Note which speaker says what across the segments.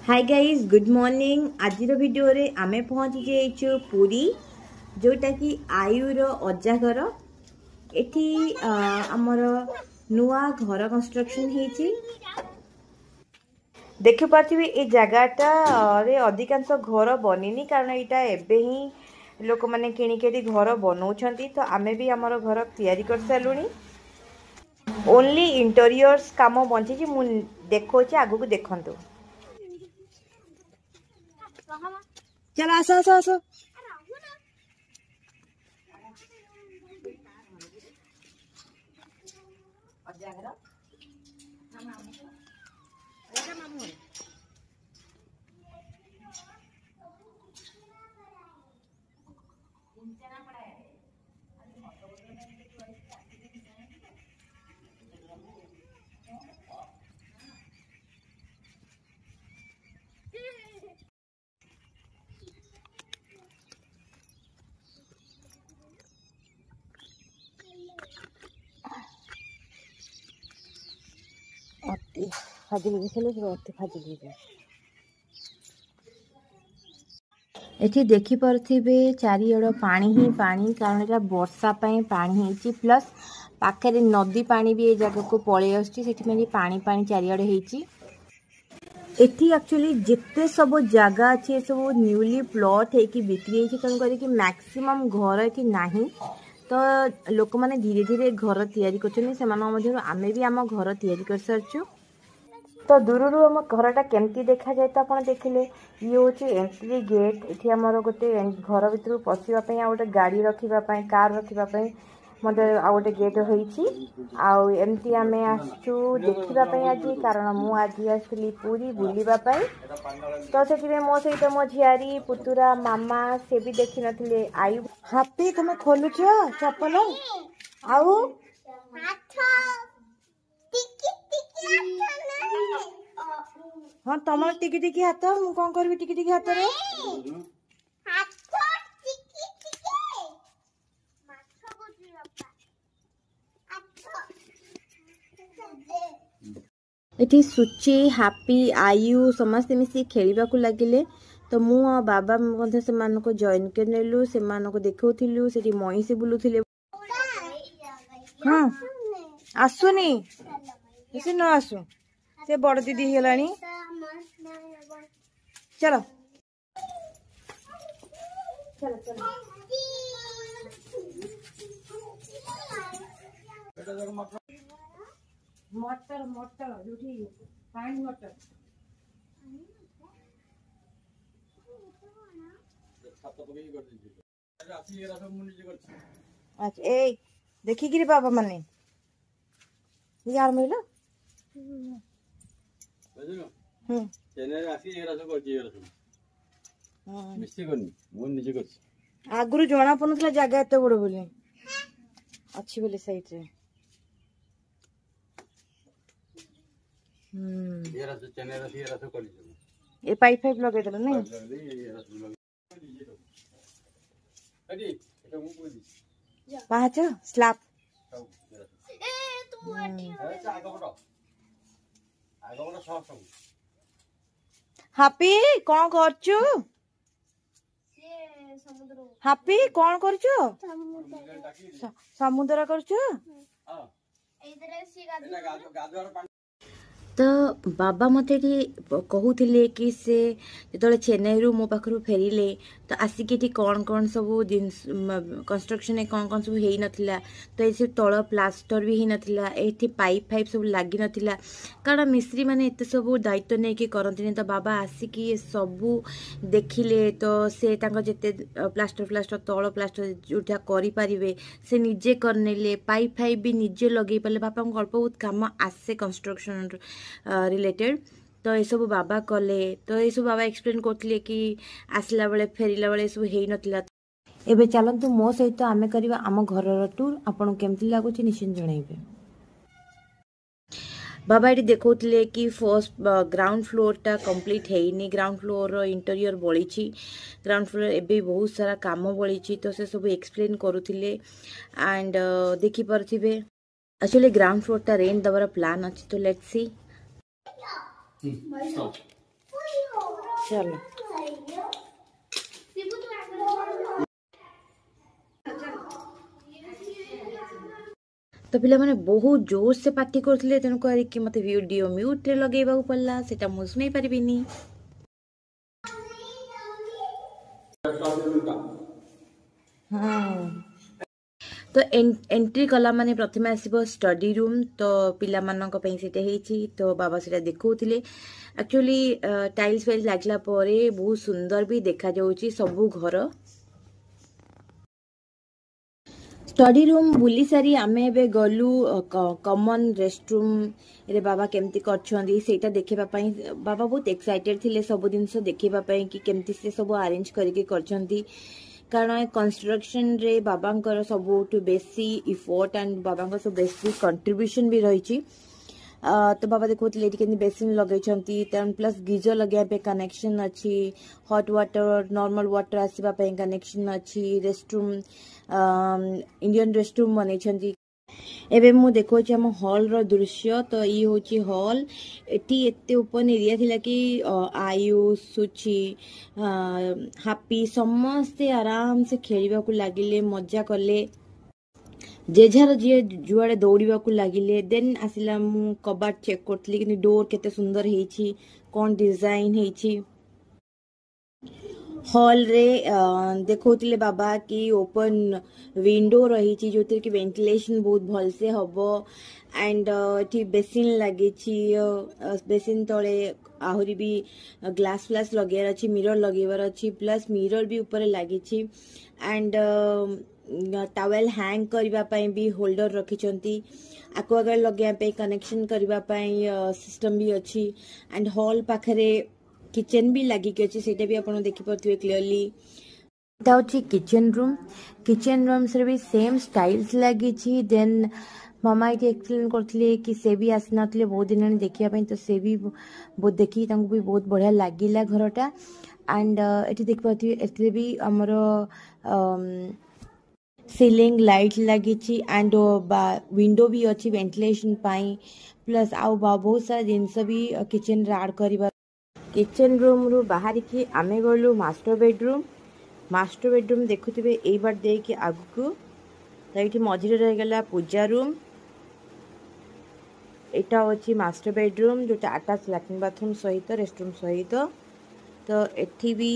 Speaker 1: Hi guys good morning. आज video रे आमे पहुंची जाइछु पुरी जोटा कि आयुर अजा घर। एठी हमर नुआ घर कंस्ट्रक्शन हेची। देखि पार्थिबे ए जगाटा रे अधिकांश घर बनिनी कारण एटा एबे ही लोक माने किणी केटी घर बनौछंती। तो आमे भी हमर घर तैयारी कर सालुनी। ओनली इंटीरियर्स काम बंची छी। मु देखोची आगु को देखंतु। चल आसो आसो आसो। एठी देखि पारथिबे चारियोड़ पानी ही पानी कारण एटा वर्षा पई पानी हेची प्लस पाखरे नदी पानी भी ए जगह को पळे आछी। सेठी में पानी पानी चारियोड़ हेची। एठी एक्चुअली जिते सब जगह अच्छे सब न्यूली प्लॉट है कि बिक्री है तेणु करके मैक्सिमम घर एठी नाही। तो लोक माने धीरे धीरे घर तैयारी करछन। सेमानक मध्य आमे भी आम घर तैयारी कर सारछु। तो दूररू आम घरटा केमती देखा जाए तो आप देखिले ये हूँ एंट्री गेट। ये आमर गोटे घर भर पशिवाई आ गए गाड़ी रखापी कार रखापी मत आ गए गेट होती आम आसचु देखापी आज कारण मु आज आसली पूरी बुलवाई। तो से मो सहित मो झियारी पुतुरा मामा से भी देखी नथिले आयु। हापी तुम खोलुच चपल आउ हाँ तुम टिकी टिकी हाथ मु कौन करी टिकी टिकी हाथ रे एठी सुची हापी आयु समस्ते मिसी खेलिबा को लागिले। तो मु बाबा मधे से मान को जॉइन कर नेलु से मान को देखौथिलु सेठी मईसी बुलुथिले। हाँ आसुनी से न आसु से बड़ दीदी हेलानी। चलो चलो चलो मटर मटर जोठी पानी मटर अच्छा ए देखी गिरी बाबा माने यार मिला आगुरी जना पड़ुला जगह एत बड़ बोली अच्छी बोले साइड रे ए पाइप फाइप लगे देल नहीं पाँच स्लैब हापी कौन करचु हापी कौन करचु समुद्र करचु। तो बाबा मते कहूले कि से जो चेन्नई रु मो पाखु फेरिले तो आसिक कौन कौन सब जिनस कंस्ट्रक्शन कौन कौन सब हो नाला। तो ये तल प्लास्टर भी हो नाला ये पाइप फाइप सब लगी नाला कारण मिस्त्री मैंने एत सब दायित्व नहीं कि करती। तो बाबा आसिक सबू देखिले तो से जिते प्लास्टर फ्लास्टर तल प्लास्टर जोटा करें से निजे करने पाइप फाइप भी निजे लगे पारे। बापा को अल्प बहुत कम आसे कंस्ट्रक्शन रिलेटेड। तो ये सब बाबा कले तो ये सब बाबा एक्सप्लेन करते कि आसला बेले फेरिला बेले सब हो नाला। एबे चलतु मो सहित आमे करबा आम घर टूर आपन केमती लागुची निश्चित जणाइबे। बाबा ये देखते कि फर्स्ट ग्राउंड फ्लोर टा कंप्लीट है ग्राउंड फ्लोर इंटीरियर बड़ी ग्राउंड फ्लोर एबे बहुत सारा काम बड़ी तो से सब एक्सप्लेन करुले एंड देखि पारथिबे एक्चुअली ग्राउंड फ्लोर टा रेंट दबार प्लान अच्छी तो लेट्स सी। चलो तो पिला माने बहुत जोर से पार्टी करथिले तेनु कि मते वीडियो म्यूट रे लगेबा पड़ला सेटा मु सुनै परिबिनी। तो एंट्री कला माने प्रथम आसीबो स्टडी रूम तो पिला मानक पई सेटे हेची तो बाबा सेटा देखौथिले एक्चुअली टाइल्स वाइल्स लागला परे बहुत सुंदर भी देखा जाउची सबु घर। स्टडी रूम बुली सारी आमे एबे गलु कॉमन रेस्टरूम रे बाबा केमती करछंदी सेटा देखिबा पई बाबा बहुत एक्साइटेड थिले सब दिनस देखिबा पई कि केमती से सब अरेंज करके करछंदी कारण कंस्ट्रक्शन रे बाबांकर सबुठु बेसी इफोर्ट एंड बाबांकर सब बेसी कंट्रीब्यूशन भी रही। तो बाबा देखुले कि बेसिन लगे प्लस गीजर लगे पे कनेक्शन अच्छी हॉट वाटर नॉर्मल वाटर आसवा कनेक्शन अच्छी रेस्टरूम इंडियन रेस्टरूम बन एबे मु देखो हम हॉल रो दृश्य तो ये होची हॉल एटी एते ओपन एरिया थिला कि आयुष सुची हापी समस्ते आराम से खेलिबा को लागिले मजा कले जेझार जी जुआड़े दौड़ा को लगिले देन आसिला मु कबाट चेक करथली कि डोर केते सुंदर हेची कोन डिजाइन हेची हॉल रे देखौतिले बाबा कि ओपन विंडो रही जो कि वेंटिलेशन बहुत भल से हबो एंड एठी बेसिन लगी बेसिन तले आहुरी भी ग्लास फ्लास लगेर अछि मिरर लगेबार अछि प्लस मिरर भी ऊपर लगी एंड टावेल हैंग करबा पई भी होल्डर रखिचंती एक्वागार्ड लगे पे कनेक्शन करबा पई सिस्टम भी अच्छी एंड हॉल पाखरे किचन भी लगी कि सेटा भी आपण देखि परथिबे क्लियरली एटा अछि किचन रूम से भी सेम स्टाइल्स लगी छी देन मामा ये एक्सप्लेन करथिले कि से भी आसनथिले बहुत दिन देखिया पई तो से भी बहुत देखि तांको भी बहुत बढ़िया लागिला घरटा एंड एठी देख परथिबे एथले भी हमरो सीलिंग लाइट लगी एंड विंडो भी अच्छी वेंटिलेशन पाई प्लस आउ बहुत सारा जिनस भी किचन रे ऐड करबा किचन रूम रु बाहर की आमे गलु मास्टर बेडरूम देखुथिबे एई बार दे कि आगु तो ये मझिरे रह गला पूजा रूम एटा अछि मास्टर बेडरूम जोटा अटैच लैट्रिन बाथरूम सहित रेस्टरूम सहित तो एठी भी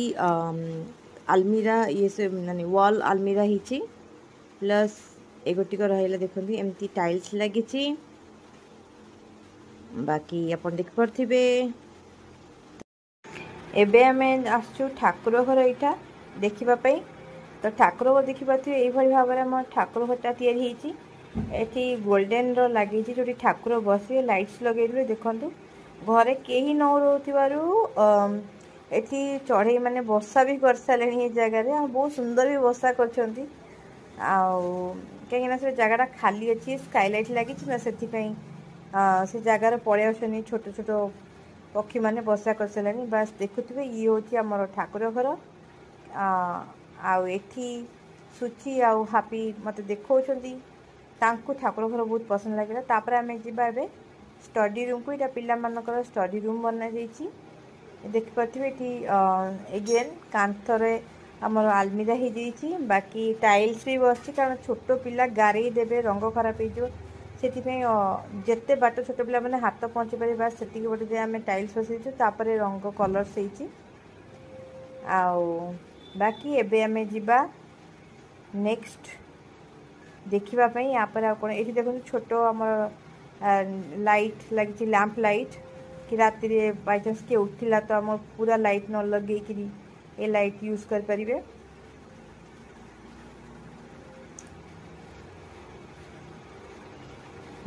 Speaker 1: अलमीरा ये से माने वॉल अलमीरा हिची प्लस एगोटिक रहा देखते एमती टाइल्स लगी बाकी अपन देख पारे एबे आमे आसु ठाकुर घर यहाँ देखापी तो ठाकुर घर देखी पारे ये भाव में आम ठाकुर घरटा या गोल्डेन लगी जो ठाकुर बसवे लाइट्स लगे देखु घरे कहीं न रोथु एठी चढ़ई माने बसा भी कर सारे ये जगह बहुत सुंदर भी बसा कर कहीं से जगह खाली अच्छी स्काईलाइट लगी ना से जगार पड़े आसनी छोट छोट पक्षी मैंने बसा कर सारे बास देखुए ये हूँ आमर ठाकुर घर आठी सुची आउ हापी मत देखा ठाकुर घर बहुत पसंद लगे तापर आम जा स्टडी रूम को यहाँ पिला मानकर स्टडी रूम बना देखी पारे एगेन कांथरे आमर आलमीरा हो जाइए बाकी टाइल्स भी बस कारण छोट पिला गारे देवे रंग खराब हो जिते बाट छोट पिला मैंने हाथ पहुँची पारे बास से बटे जे आम टाइल्स बसईचु तापर रंग कलर्स बाकी एबे आमे जिबा नेक्स्ट देखापी यहाँ कौन ये देखो छोट आमर लाइट लगी लैंप लाइट कि राति रे बाई चान्स किए उठिला तो आम पूरा लाइट न लगे ये लाइट यूज कर परिबे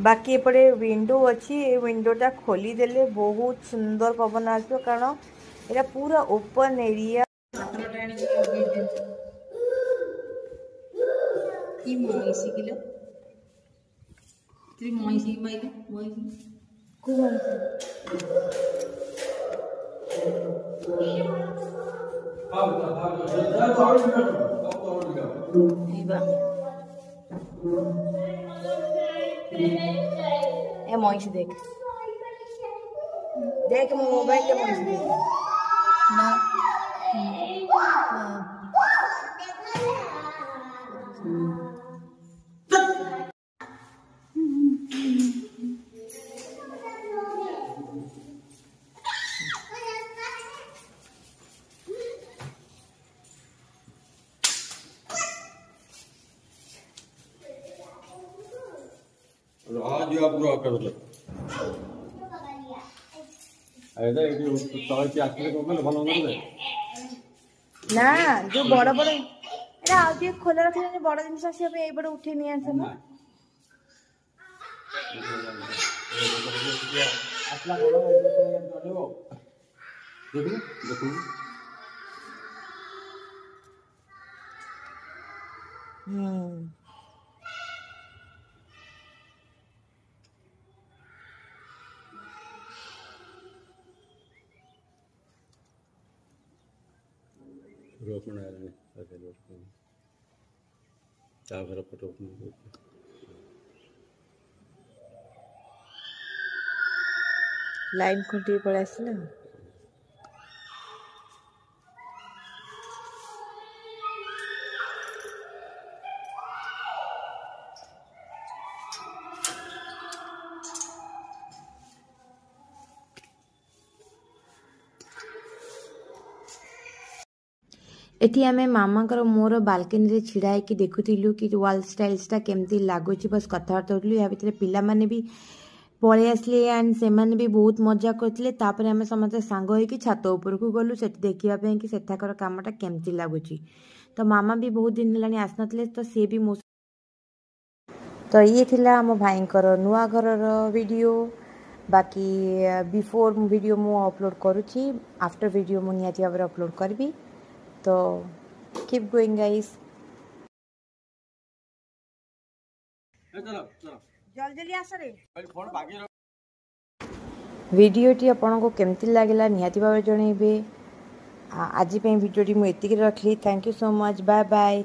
Speaker 1: बाकी एपटे विंडो अच्छी ये विंडोटा खोली देले बहुत सुंदर पवन आसो कारण एटा पूरा ओपन एरिया की मईसी किलो त्री मईसी माइले मईसी को ए मईसी देख देख मो मोबाइल के मईसी देख
Speaker 2: आज आप पूरा कर लो ऐसा है कि तले की आखिर को मतलब भलो नहीं
Speaker 1: ना जो बड़ बड़ एटा आ जे खोला रखले बड़ जिनिस आसी ए बड़ उठे नि आछ ना
Speaker 2: असला बड़ा चलेबो देखो देखो रोक में आ रहे हैं ऐसे रोक में चावल पर रोक में
Speaker 1: लाइन खुंटी पड़े आसला एठी आमे मामाकर मोर बाल्कनी रे छिड़ा होइकी देखुथिलु कि वॉल स्टाइल्सटा केमती लागुची बस कथबार्ता होतलु या भितर पिला माने भी पळे आसले एंड से माने भी बहुत मजा करथिले तापर आमे समस्त सांग होइकी छात ऊपर को गलु सेठी देखिया पे कि सेठाकर कामटा केमती लागुची तो मामा भी बहुत दिन हलानी आसनथले तो से भी मो तो ये थिला हम भाईंकर नुआ घरर वीडियो बाकी बिफोर वीडियो मु अपलोड करूची आफ्टर वीडियो मु नियाती भाबरे अपलोड करबी तो keep going guys जल्दी आस रे वीडियो टी आपन को केमती लागला निहाती भाबरे जणेबे आज पे वीडियो टी मु एतिक रखली thank you so much bye bye.